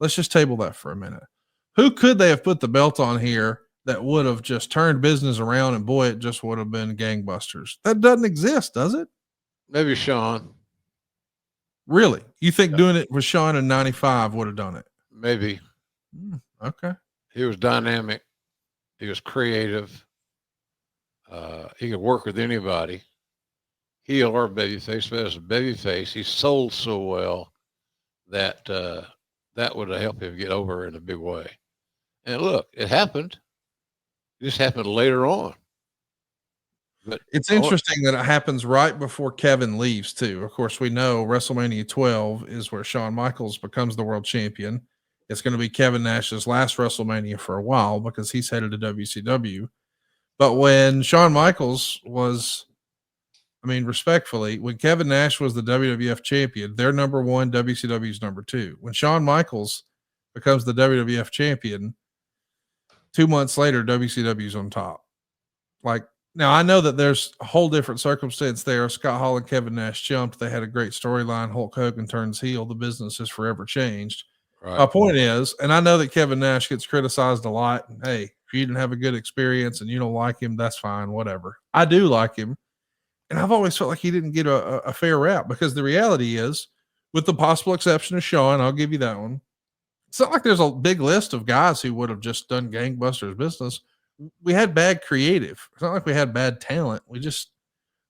let's just table that for a minute. Who could they have put the belt on here that would have just turned business around, and boy, it just would have been gangbusters? That doesn't exist, does it? Maybe Shawn. Really? You think Yeah, doing it with Shawn in 95 would have done it? maybe. Okay. He was dynamic. He was creative. He could work with anybody, heel or babyface. But as a babyface, he sold so well that that would have helped him get over in a big way. And look, it happened. It just happened later on. But It's interesting that it happens right before Kevin leaves, too. Of course, we know WrestleMania 12 is where Shawn Michaels becomes the world champion. It's going to be Kevin Nash's last WrestleMania for a while because he's headed to WCW. But when Shawn Michaels was, I mean, respectfully, when Kevin Nash was the WWF champion, they're number one, WCW's number two. When Shawn Michaels becomes the WWF champion, 2 months later, WCW's on top. Like, now I know that there's a whole different circumstance there. Scott Hall and Kevin Nash jumped. They had a great storyline. Hulk Hogan turns heel. The business has forever changed. right. My point is, and I know that Kevin Nash gets criticized a lot. And hey, if you didn't have a good experience and you don't like him, that's fine, whatever. I do like him. And I've always felt like he didn't get a fair rap because the reality is, with the possible exception of Shawn, I'll give you that one. It's not like there's a big list of guys who would have just done gangbusters business. We had bad creative. It's not like we had bad talent.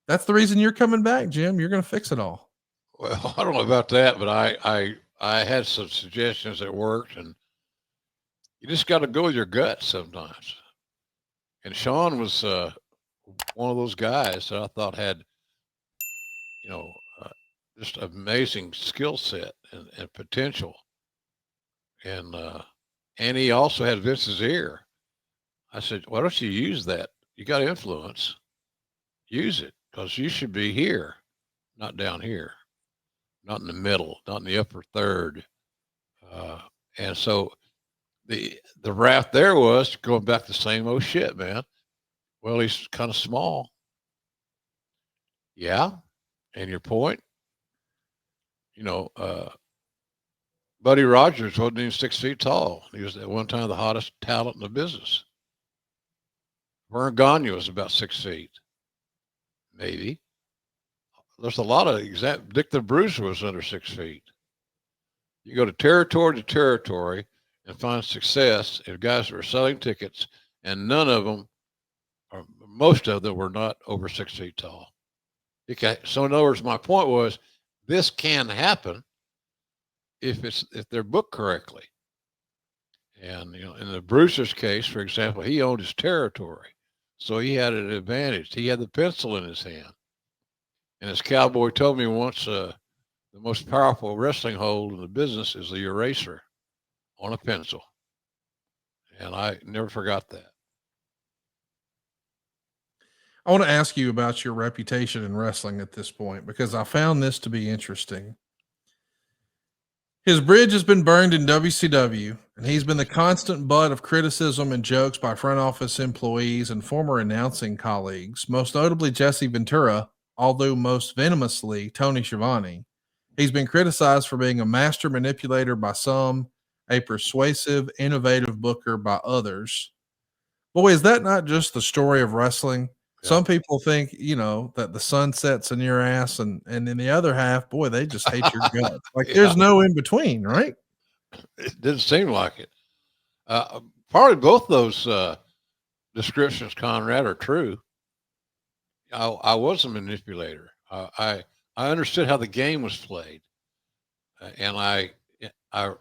That's the reason you're coming back, Jim. You're going to fix it all. Well, I don't know about that, but I had some suggestions that worked, and you just got to go with your gut sometimes. And Shawn was one of those guys that I thought had, you know, uh, just amazing skill set and potential, and he also had Vince's ear. I said, why don't you use that? You got influence, use it because you should be here, not down here, not in the middle, not in the upper third. Uh, and so the wrath there was going back to the same old shit, man. Well, he's kind of small. Yeah. And your point, you know, Buddy Rogers wasn't even 6 feet tall. He was at one time the hottest talent in the business. Vern Gagne was about 6 feet, maybe. There's a lot of Dick the Bruiser was under 6 feet. You go to territory and find success in guys that are selling tickets, and none of them, or most of them, were not over 6 feet tall. Okay, so in other words, my point was this can happen if they're booked correctly. And you know, in the Bruiser's case, for example, he owned his territory, so he had an advantage. He had the pencil in his hand, and as Cowboy told me once, the most powerful wrestling hold in the business is the eraser on a pencil, and I never forgot that. I want to ask you about your reputation in wrestling at this point because I found this to be interesting. His bridge has been burned in WCW, and he's been the constant butt of criticism and jokes by front office employees and former announcing colleagues, most notably Jesse Ventura, although most venomously Tony Schiavone. He's been criticized for being a master manipulator by some, a persuasive, innovative booker by others. Boy, is that not just the story of wrestling? Yeah. Some people think, that the sun sets in your ass, and in the other half, boy, they just hate your guts. Like Yeah. there's no in between, right? It didn't seem like it. Probably both those descriptions, Conrad, are true. I was a manipulator. I understood how the game was played, and I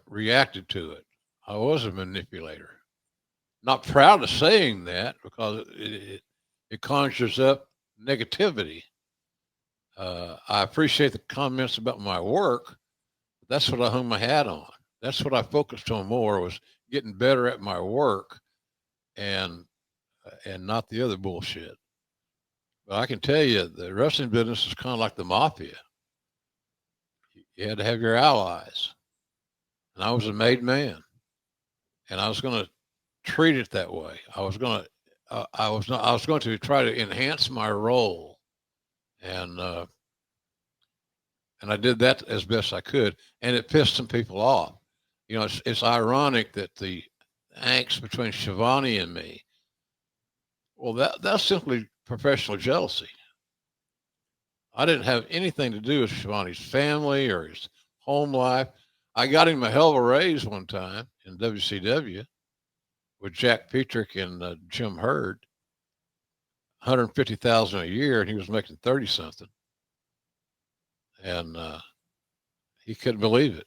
reacted to it. I was a manipulator. Not proud of saying that because it conjures up negativity. I appreciate the comments about my work. But that's what I hung my hat on. That's what I focused on more was getting better at my work, and not the other bullshit. But I can tell you, the wrestling business is kind of like the mafia. You had to have your allies, and I was a made man, and I was going to treat it that way. I was going to, I was not, I was going to try to enhance my role, and I did that as best I could, and it pissed some people off. you know, it's ironic that the angst between Shivani and me, well, that's simply professional jealousy. I didn't have anything to do with Shivani's family or his home life. I got him a hell of a raise one time in WCW with Jack Petrick and Jim Hurd, 150,000 a year, and he was making 30 something, and he couldn't believe it.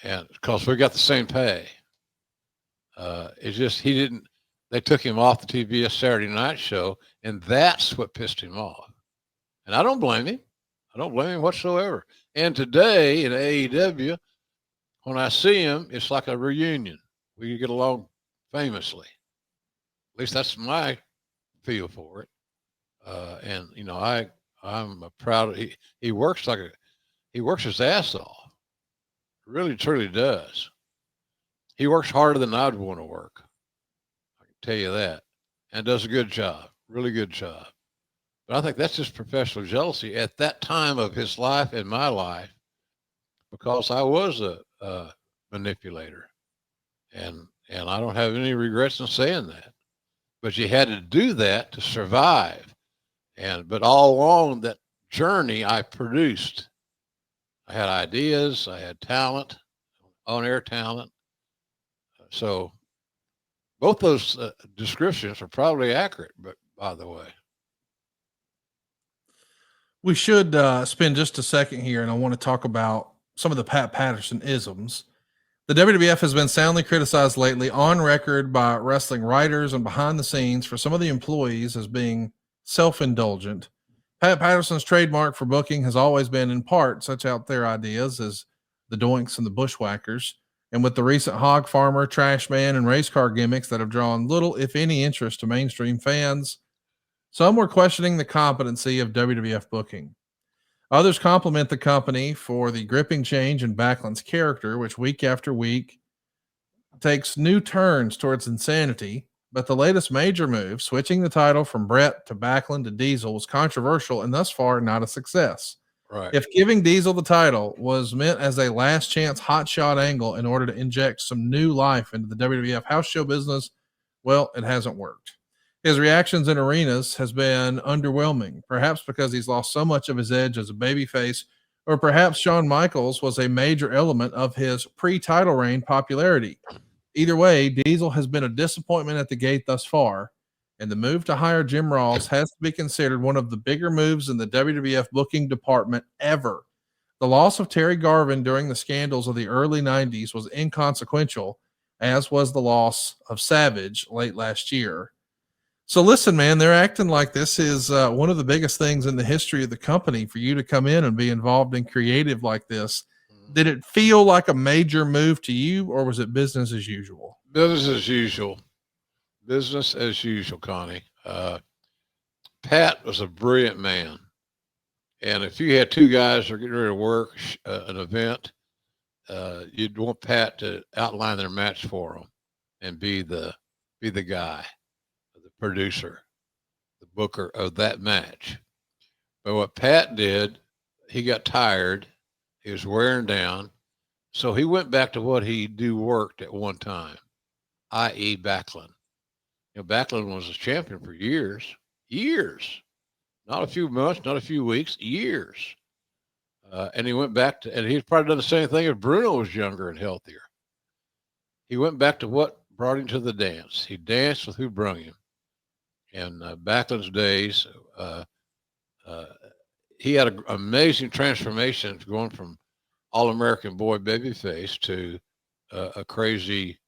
And because we got the same pay, it's just he didn't. They took him off the TBS Saturday Night Show, and that's what pissed him off. And I don't blame him. I don't blame him whatsoever. And today in AEW, when I see him, it's like a reunion. We get along famously. At least that's my feel for it. And you know, I'm proud of he works he works his ass off. Really, truly does. He works harder than I'd want to work. I can tell you that, and does a good job. Really good job. But I think that's just professional jealousy at that time of his life and my life, because I was a manipulator, and I don't have any regrets in saying that. But you had to do that to survive, but all along that journey, I produced. I had ideas, I had talent, on-air talent. So both those descriptions are probably accurate. But by the way. We should spend just a second here, and I want to talk about some of the Pat Patterson isms. The WWF has been soundly criticized lately on record by wrestling writers and behind the scenes for some of the employees as being self-indulgent. Pat Patterson's trademark for booking has always been, in part, such out there ideas as the Doinks and the Bushwhackers, and with the recent hog farmer, trash man, and race car gimmicks that have drawn little, if any, interest to mainstream fans, some were questioning the competency of WWF booking. Others compliment the company for the gripping change in Backlund's character, which week after week takes new turns towards insanity. But the latest major move, switching the title from Brett to Backlund to Diesel, was controversial and thus far not a success. Right. If giving Diesel the title was meant as a last chance hotshot angle in order to inject some new life into the WWF house show business, well, it hasn't worked. His reactions in arenas has been underwhelming, perhaps because he's lost so much of his edge as a babyface, or perhaps Shawn Michaels was a major element of his pre-title reign popularity. Either way, Diesel has been a disappointment at the gate thus far, and the move to hire Jim Ross has to be considered one of the bigger moves in the WWF booking department ever. The loss of Terry Garvin during the scandals of the early 90s was inconsequential, as was the loss of Savage late last year. So listen, man, they're acting like this is one of the biggest things in the history of the company for you to come in and be involved in creative like this. Did it feel like a major move to you, or was it business as usual? Business as usual. Business as usual, Connie. Pat was a brilliant man. And if you had two guys that are getting ready to work an event, you'd want Pat to outline their match for them and be the guy, the producer, the booker of that match. But what Pat did, he got tired. He was wearing down. So he went back to what he worked at one time, i.e. Backlund. You know, Backlund was a champion for years. Not a few months, not a few weeks, years. And he went back to, and he's probably done the same thing if Bruno was younger and healthier. He went back to what brought him to the dance. He danced with who brung him. And Backlund's days, he had an amazing transformation going from all-American boy babyface to a crazy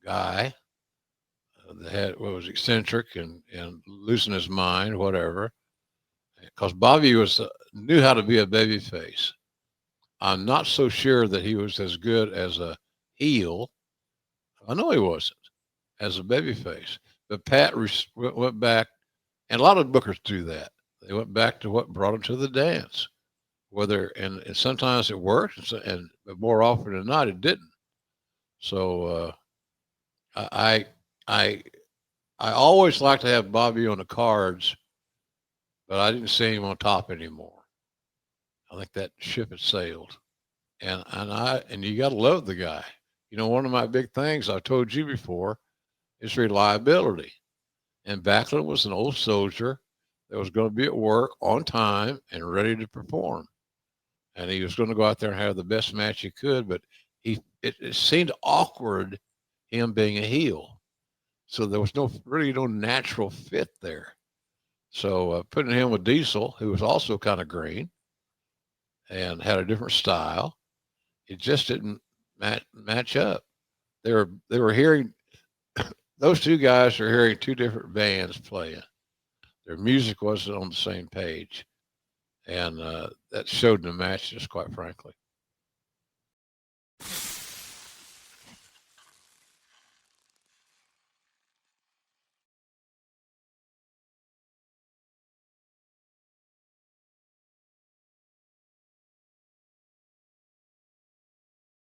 guy that had what was eccentric and losing his mind, whatever. Because Bobby knew how to be a babyface. I'm not so sure that he was as good as a heel. I know he wasn't as a babyface. But Pat went back, and a lot of bookers do that. They went back to what brought them to the dance. And sometimes it worked, but more often than not, it didn't. So I always like to have Bobby on the cards, but I didn't see him on top anymore. I think that ship had sailed. and you got to love the guy. You know, one of my big things I've told you before is reliability. And Backlund was an old soldier that was going to be at work on time and ready to perform. And he was going to go out there and have the best match he could, but it seemed awkward him being a heel. So there was really no natural fit there. So putting him with Diesel, who was also kind of green and had a different style, it just didn't match up. They were hearing those two guys are hearing two different bands playing. Their music wasn't on the same page, and that showed in the matches, quite frankly.